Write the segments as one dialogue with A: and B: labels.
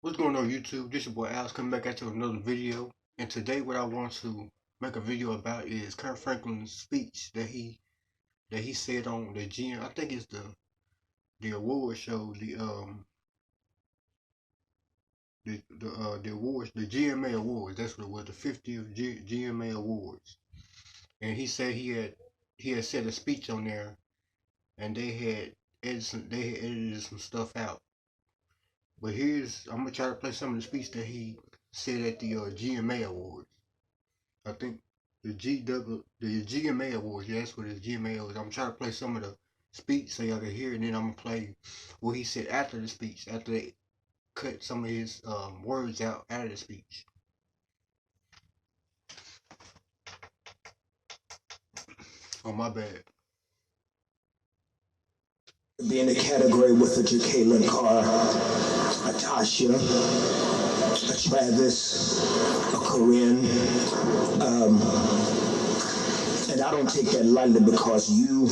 A: What's going on YouTube? This your boy Alex coming back at you with another video. And today what I want to make a video about is Kirk Franklin's speech that he said on the GM. I think it's the award show, the awards, the GMA awards. That's what it was, the 50th GMA awards. And he said he had said a speech on there, and they had edited some stuff out. But I'm gonna try to play some of the speech that he said at the GMA awards. I think the GMA Awards. Yeah, that's what it is. GMA Awards. I'm trying to play some of the speech so y'all can hear it, and then I'm gonna play what he said after the speech. After they cut some of his words out of the speech. Oh my bad.
B: Be in the category with a Jacqueline Carr, a Tasha, a Travis, a Corinne. And I don't take that lightly because you,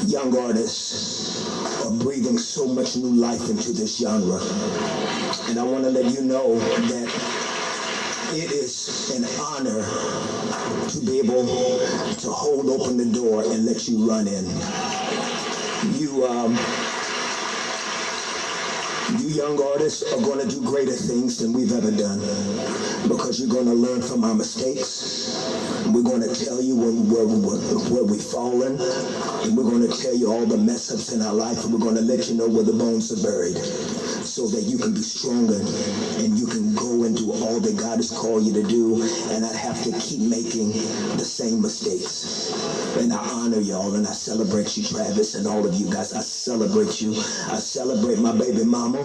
B: young artists, are breathing so much new life into this genre. And I want to let you know that it is an honor to be able to hold open the door and let you run in. You young artists are going to do greater things than we've ever done because you're going to learn from our mistakes. We're going to tell you where we've fallen, and we're going to tell you all the mess ups in our life, and we're going to let you know where the bones are buried so that you can be stronger and you can go and do all that God has called you to do and not have to keep making the same mistakes. And I honor y'all and I celebrate you, Travis, and all of you guys. I celebrate you. I celebrate my baby mama,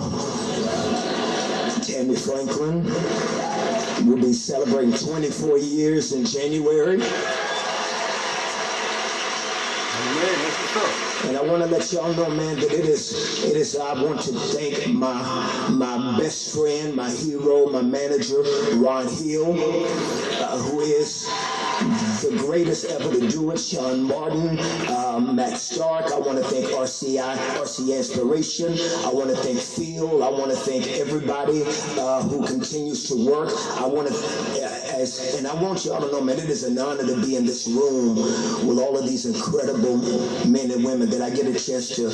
B: Tammy Franklin. We'll be celebrating 24 years in January. And I want to let y'all know, man, that it is, I want to thank my best friend, my hero, my manager, Ron Hill, who is the greatest ever to do it, Sean Martin, Matt Stark. I want to thank RCA Inspiration. I want to thank Phil. I want to thank everybody who continues to work. I want y'all to know, man, it is an honor to be in this room with all of these incredible men and women that I get a chance to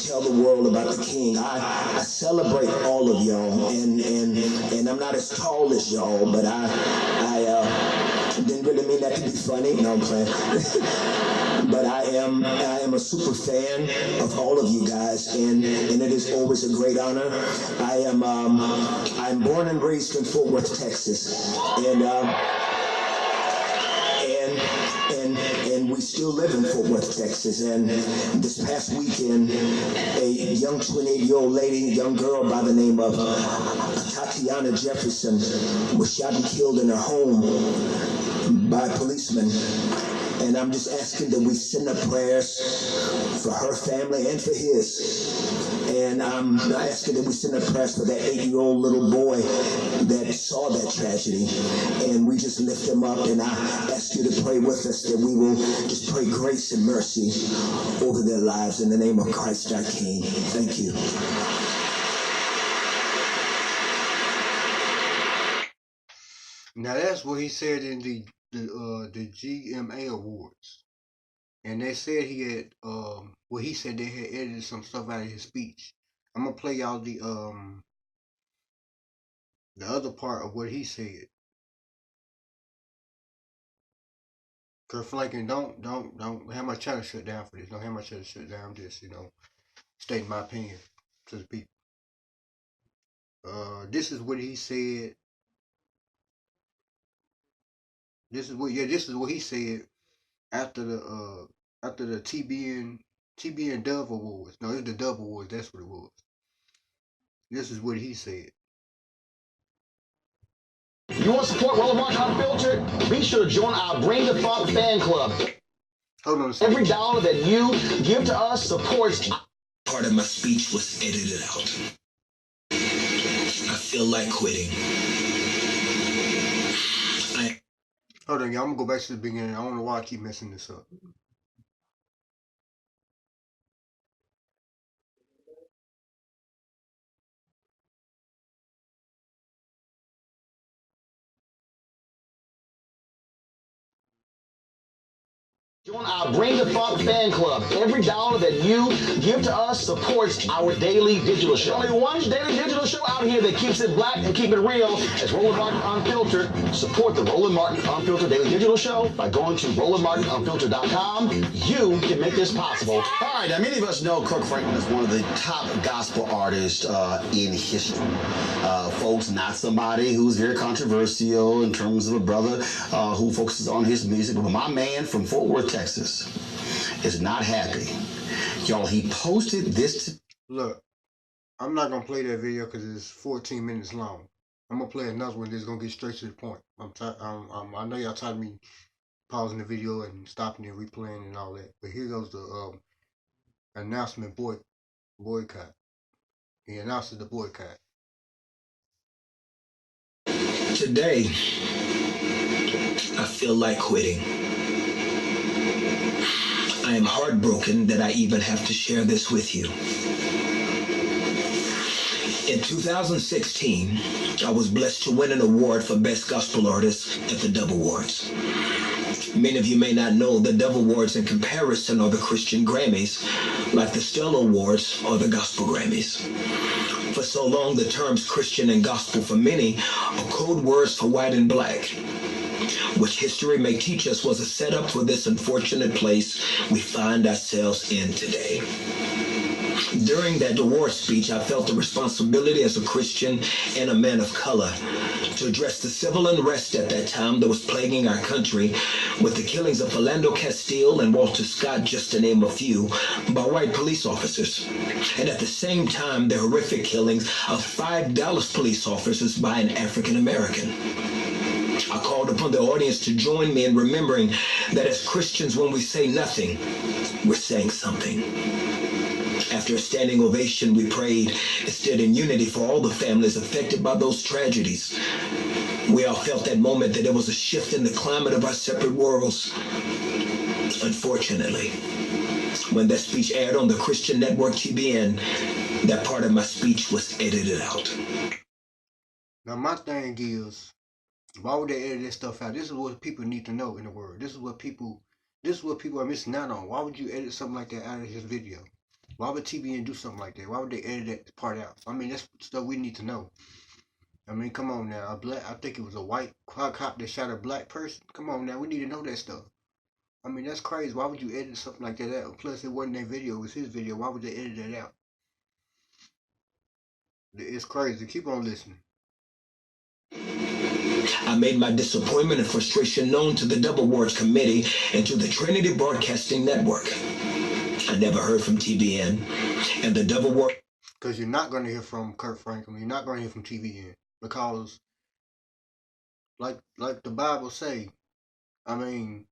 B: tell the world about the King. I celebrate all of y'all, and I'm not as tall as y'all, but I didn't really mean that to be funny. No, I'm playing. But I am a super fan of all of you guys, and it is always a great honor. I'm born and raised in Fort Worth, Texas, and we still live in Fort Worth, Texas. And this past weekend, a young 28-year-old lady, young girl by the name of Tatiana Jefferson, was shot and killed in her home by policemen. And I'm just asking that we send up prayers for her family and for his. And I'm asking that we send up prayers for that 8-year-old little boy that saw that tragedy. And we just lift him up, and I ask you to pray with us that we will just pray grace and mercy over their lives in the name of Christ our King. Thank you.
A: Now that's what he said in the GMA Awards. And they said he had he said they had edited some stuff out of his speech. I'm gonna play y'all the other part of what he said. Kirk Franklin, don't have my channel shut down for this. Don't have my channel shut down. I'm just, stating my opinion to the people. This is what he said. This is what he said after the TBN Dove Awards. No, it's the Dove Awards. That's what it was. This is what he said.
C: You want to support Relevant Unfiltered? Be sure to join our Bring the Funk fan club.
A: Hold on a second.
C: Every dollar that you give to us supports.
B: Part of my speech was edited out. I feel like quitting.
A: Hold on, y'all. I'm gonna go back to the beginning. I don't know why I keep messing this up.
C: Join our Bring the Funk fan club. Every dollar that you give to us supports our daily digital show. Only one daily digital show out here that keeps it black and keep it real. It's Roland Martin Unfiltered. Support the Roland Martin Unfiltered daily digital show by going to RolandMartinUnfiltered.com. You can make this possible.
D: All right, now many of us know Kirk Franklin is one of the top gospel artists in history. Folks, not somebody who's very controversial in terms of a brother who focuses on his music, but my man from Fort Worth, Texas, is not happy. Y'all, he posted this.
A: Look, I'm not gonna play that video because it's 14 minutes long. I'm gonna play another one that's gonna get straight to the point. I know y'all tired of me pausing the video and stopping and replaying and all that, but here goes the announcement boycott. He announces the boycott.
B: Today, I feel like quitting. I am heartbroken that I even have to share this with you. In 2016, I was blessed to win an award for Best Gospel Artist at the Dove Awards. Many of you may not know the Dove Awards in comparison are the Christian Grammys, like the Stella Awards are the Gospel Grammys. For so long, the terms Christian and gospel for many are code words for white and black, which history may teach us was a setup for this unfortunate place we find ourselves in today. During that award speech, I felt the responsibility as a Christian and a man of color to address the civil unrest at that time that was plaguing our country with the killings of Philando Castile and Walter Scott, just to name a few, by white police officers. And at the same time, the horrific killings of 5 Dallas police officers by an African American. I called upon the audience to join me in remembering that as Christians, when we say nothing, we're saying something. After a standing ovation, we prayed and stood in unity for all the families affected by those tragedies. We all felt that moment that there was a shift in the climate of our separate worlds. Unfortunately, when that speech aired on the Christian network TBN, that part of my speech was edited out.
A: Now my thing is, why would they edit this stuff out? This is what people need to know in the world. This is what people are missing out on. Why would you edit something like that out of his video? Why would TBN do something like that? Why would they edit that part out? I mean, that's stuff we need to know. I mean, come on now. I think it was a white cop that shot a black person. Come on now, we need to know that stuff. I mean, that's crazy. Why would you edit something like that out? Plus, it wasn't their video, it was his video. Why would they edit that out? It's crazy. Keep on listening.
B: I made my disappointment and frustration known to the Dove Awards Committee and to the Trinity Broadcasting Network. I never heard from TBN and the Dove Awards.
A: Because you're not going to hear from Kirk Franklin. You're not going to hear from TBN. Because, like the Bible say, I mean,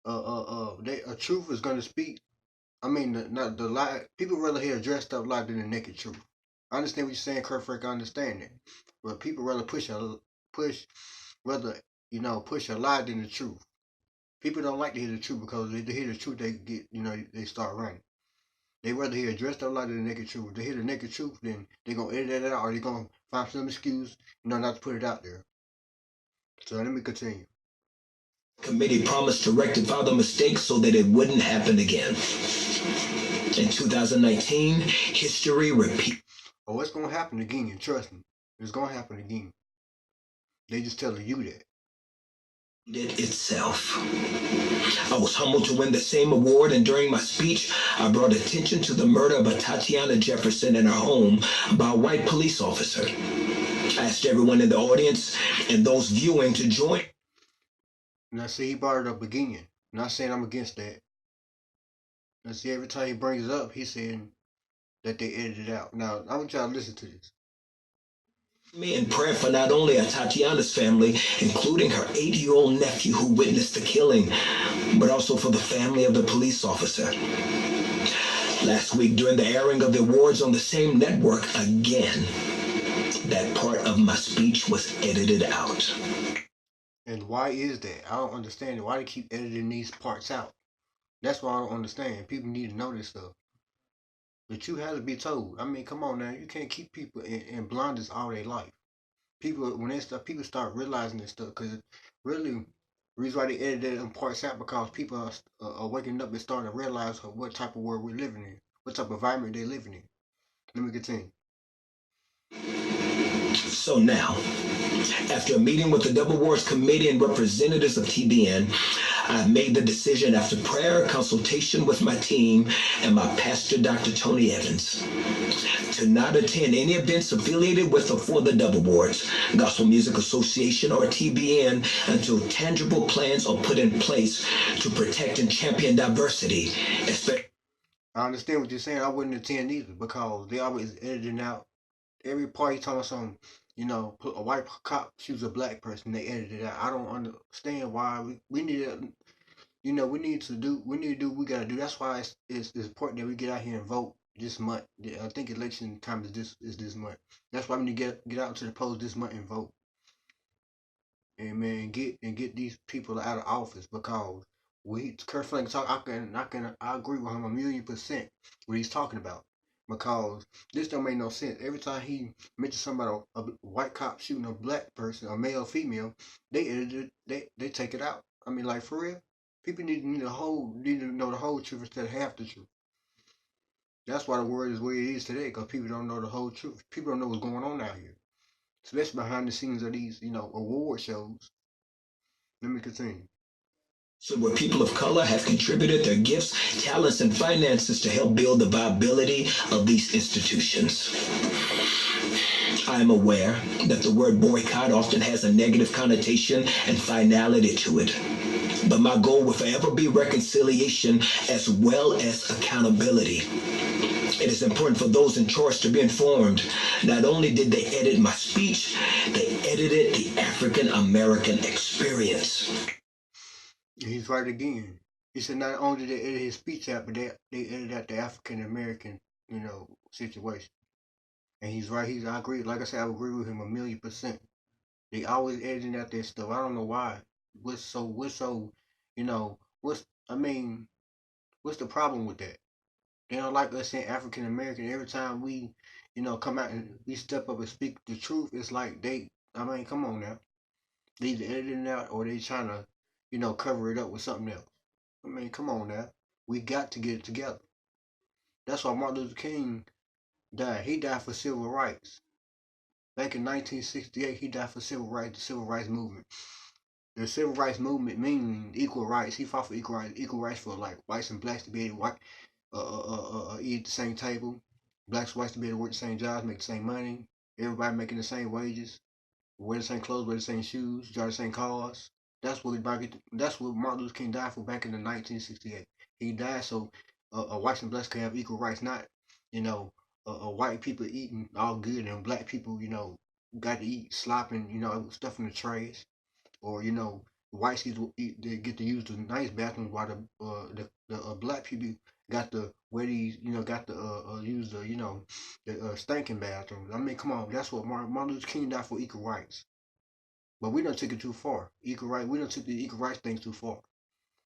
A: a truth is going to speak. I mean, not the lie. People rather hear a dressed up lie than a naked truth. I understand what you're saying, Kirk Franklin. I understand that. But people rather push a lie than the truth. People don't like to hear the truth because if they hear the truth, they get, they start running. They rather hear a dressed up lie than the naked truth. If they hear the naked truth, then they're going to edit that out or they're going to find some excuse, not to put it out there. So let me continue.
B: Committee promised to rectify the mistake so that it wouldn't happen again. In 2019, history repeats.
A: Oh, it's going to happen again, trust me. It's going to happen again. They just telling you that.
B: It itself. I was humbled to win the same award, and during my speech, I brought attention to the murder of a Tatiana Jefferson in her home by a white police officer. I asked everyone in the audience and those viewing to join.
A: Now, see, he brought it up again. Not saying I'm against that. Now, see, every time he brings it up, he's saying that they edited it out. Now, I want y'all to listen to this.
B: Me in prayer for not only Tatiana's family, including her 8-year-old nephew who witnessed the killing, but also for the family of the police officer. Last week, during the airing of the awards on the same network again, that part of my speech was edited out.
A: And why is that? I don't understand it. Why they keep editing these parts out? That's why I don't understand. People need to know this stuff. The truth has to be told. I mean, come on now. You can't keep people in blinders all their life. People start realizing this stuff, because really, The reason why they edited them parts out because people are waking up and starting to realize what type of world we're living in, what type of environment they're living in. Let me continue.
B: So now, after a meeting with the Double Wars Committee and representatives of TBN, I made the decision after prayer, consultation with my team, and my pastor, Dr. Tony Evans, to not attend any events affiliated with or for the Double Wars, Gospel Music Association, or TBN until tangible plans are put in place to protect and champion diversity, especially.
A: I understand what you're saying. I wouldn't attend either because they always editing out every part. He talking about something, put a white cop shoots a black person. They edited it out. I don't understand why we need to, we need to do what we gotta do. That's why it's important that we get out here and vote this month. I think election time is this month. That's why we need to get out to the polls this month and vote. And man, get these people out of office because Kurt Franklin talk. I agree with him 1,000,000% what he's talking about because this don't make no sense. Every time he mentions somebody, a white cop shooting a black person, a male, female, they edit it, they take it out. I mean, like for real, people need to know the whole truth instead of half the truth. That's why the world is where it is today because people don't know the whole truth. People don't know what's going on out here, especially behind the scenes of these award shows. Let me continue.
B: So where people of color have contributed their gifts, talents, and finances to help build the viability of these institutions. I am aware that the word boycott often has a negative connotation and finality to it. But my goal will forever be reconciliation as well as accountability. It is important for those in charge to be informed. Not only did they edit my speech, they edited the African American experience.
A: He's right again. He said not only did they edit his speech out, but they edited out the African American, situation. And he's right. I agree. Like I said, I agree with him 1,000,000%. They always editing out their stuff. I don't know why. What's so, what's the problem with that? They don't like us saying African American. Every time we, come out and we step up and speak the truth, it's like come on now. They either editing it out or they trying to, cover it up with something else. I mean, come on now. We got to get it together. That's why Martin Luther King died. He died for civil rights. Back in 1968, he died for civil rights, the civil rights movement. The civil rights movement meaning equal rights. He fought for equal rights for like whites and blacks to be able to eat at the same table, blacks and whites to be able to work the same jobs, make the same money, everybody making the same wages, wear the same clothes, wear the same shoes, drive the same cars. That's what Martin Luther King died for back in the 1968. He died so whites and blacks could have equal rights, not white people eating all good and black people got to eat slopping stuff in the trash, or whites get to use the nice bathrooms while the black people got to wear these got to use the stinking bathrooms. I mean, come on, that's what Martin Luther King died for, equal rights. But we don't take it too far. Equal right, we don't take the equal rights things too far.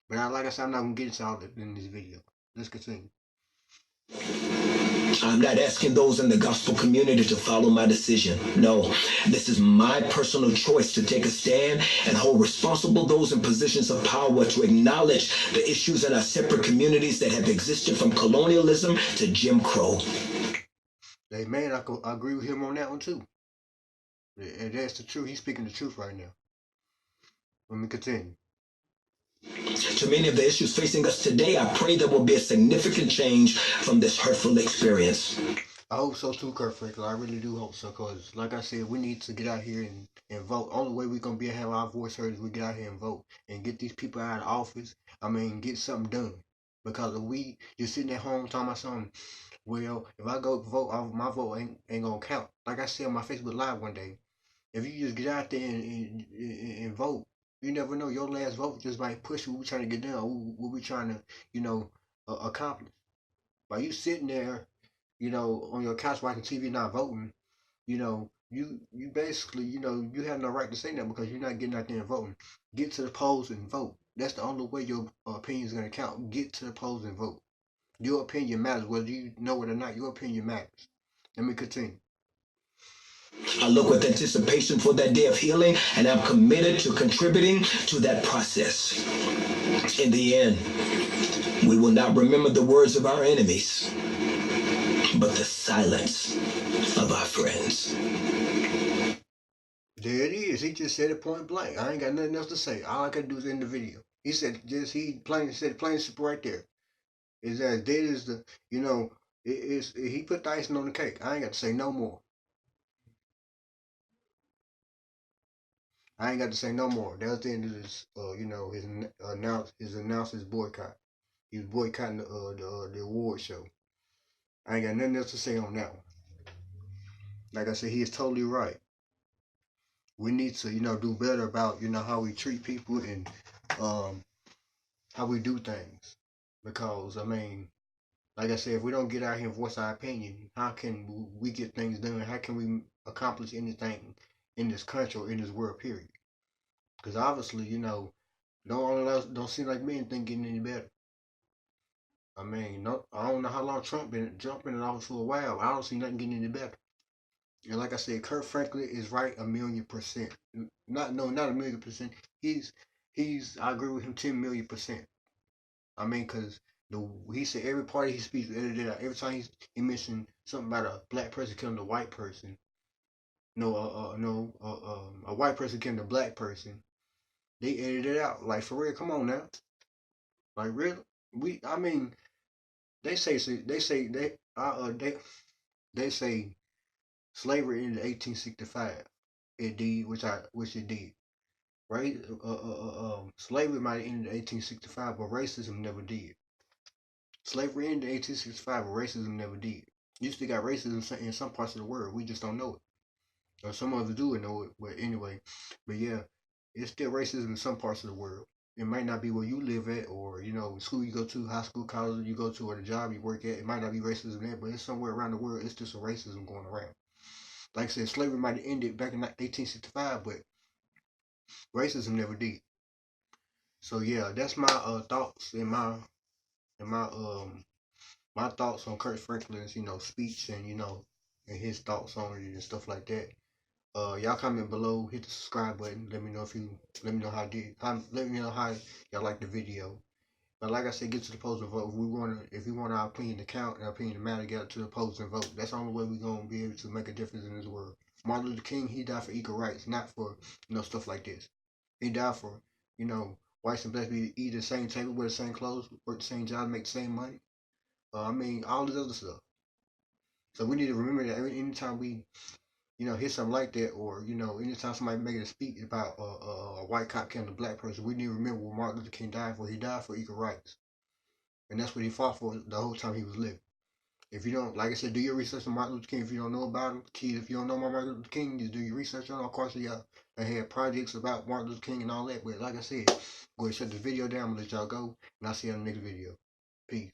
A: But like I said, I'm not gonna get into all that in this video. Let's continue.
B: I'm not asking those in the gospel community to follow my decision. No, this is my personal choice to take a stand and hold responsible those in positions of power to acknowledge the issues in our separate communities that have existed from colonialism to Jim Crow.
A: Hey man, I agree with him on that one too. And that's the truth. He's speaking the truth right now. Let me continue.
B: To many of the issues facing us today, I pray there will be a significant change from this hurtful experience.
A: I hope so too, Kurt Franklin. I really do hope so, because like I said, we need to get out here and vote. Only way we're going to be able to have our voice heard is we get out here and vote and get these people out of office. I mean, get something done. Because if we just sitting at home talking about something, well, if I go vote, my vote ain't going to count. Like I said on my Facebook Live one day, if you just get out there and vote, you never know. Your last vote just might push what we're trying to get done, what we're trying to, accomplish. While you sitting there, on your couch watching TV, not voting, you basically, you have no right to say that because you're not getting out there and voting. Get to the polls and vote. That's the only way your opinion is going to count. Get to the polls and vote. Your opinion matters, whether you know it or not. Your opinion matters. Let me continue.
B: I look with anticipation for that day of healing, and I'm committed to contributing to that process. In the end, we will not remember the words of our enemies, but the silence of our friends.
A: There it is. He just said it point blank. I ain't got nothing else to say. All I gotta do is end the video. He said said plain simple right there. Is as dead as the he put the icing on the cake. I ain't got to say no more. I ain't got to say no more. That was the end of his his boycott. He was boycotting the award show. I ain't got nothing else to say on that one. Like I said, he is totally right. We need to, do better about, how we treat people and how we do things. Because, I mean, like I said, if we don't get out here and voice our opinion, how can we get things done? How can we accomplish anything in this country or in this world, period? Because obviously, don't seem like me anything getting any better. I mean, I don't know how long Trump been jumping in office for a while. But I don't see nothing getting any better. And like I said, Kirk Franklin is right 1,000,000%. Not a 1,000,000%. I agree with him 10,000,000%. I mean, cause he said every part of his speech edited out. Every time he mentioned something about a black person killing a white person, a white person killing a black person, they edited it out. Like for real, come on now. Like really, I mean, they say slavery ended in 1865. It did, which it did. Right? Slavery might have ended in 1865, but racism never did. Slavery ended in 1865, but racism never did. You still got racism in some parts of the world. We just don't know it. Or some of us do know it, but anyway. But yeah, it's still racism in some parts of the world. It might not be where you live at, or school you go to, high school, college you go to, or the job you work at. It might not be racism there, but it's somewhere around the world. It's just a racism going around. Like I said, slavery might have ended back in 1865, but racism never did. So yeah, that's my thoughts and my thoughts on Kurt Franklin's speech and and his thoughts on it and stuff like that. Y'all comment below, hit the subscribe button. Let me know let me know how y'all like the video. But like I said, get to the polls and vote. If we want our opinion to count and our opinion to matter, get to the polls and vote. That's the only way we're gonna be able to make a difference in this world. Martin Luther King, he died for equal rights, not for stuff like this. He died for whites and blacks be eat the same table, wear the same clothes, work the same job, make the same money. I mean, all this other stuff. So we need to remember that anytime we hear something like that, or anytime somebody making a speech about a white cop killing a black person, we need to remember what Martin Luther King died for. He died for equal rights, and that's what he fought for the whole time he was living. If you don't, like I said, do your research on Martin Luther King. If you don't know about him, kids, if you don't know about Martin Luther King, just do your research on him. Of course, y'all had projects about Martin Luther King and all that. But like I said, go ahead and shut this video down. I'm gonna let y'all go, and I'll see you on the next video. Peace.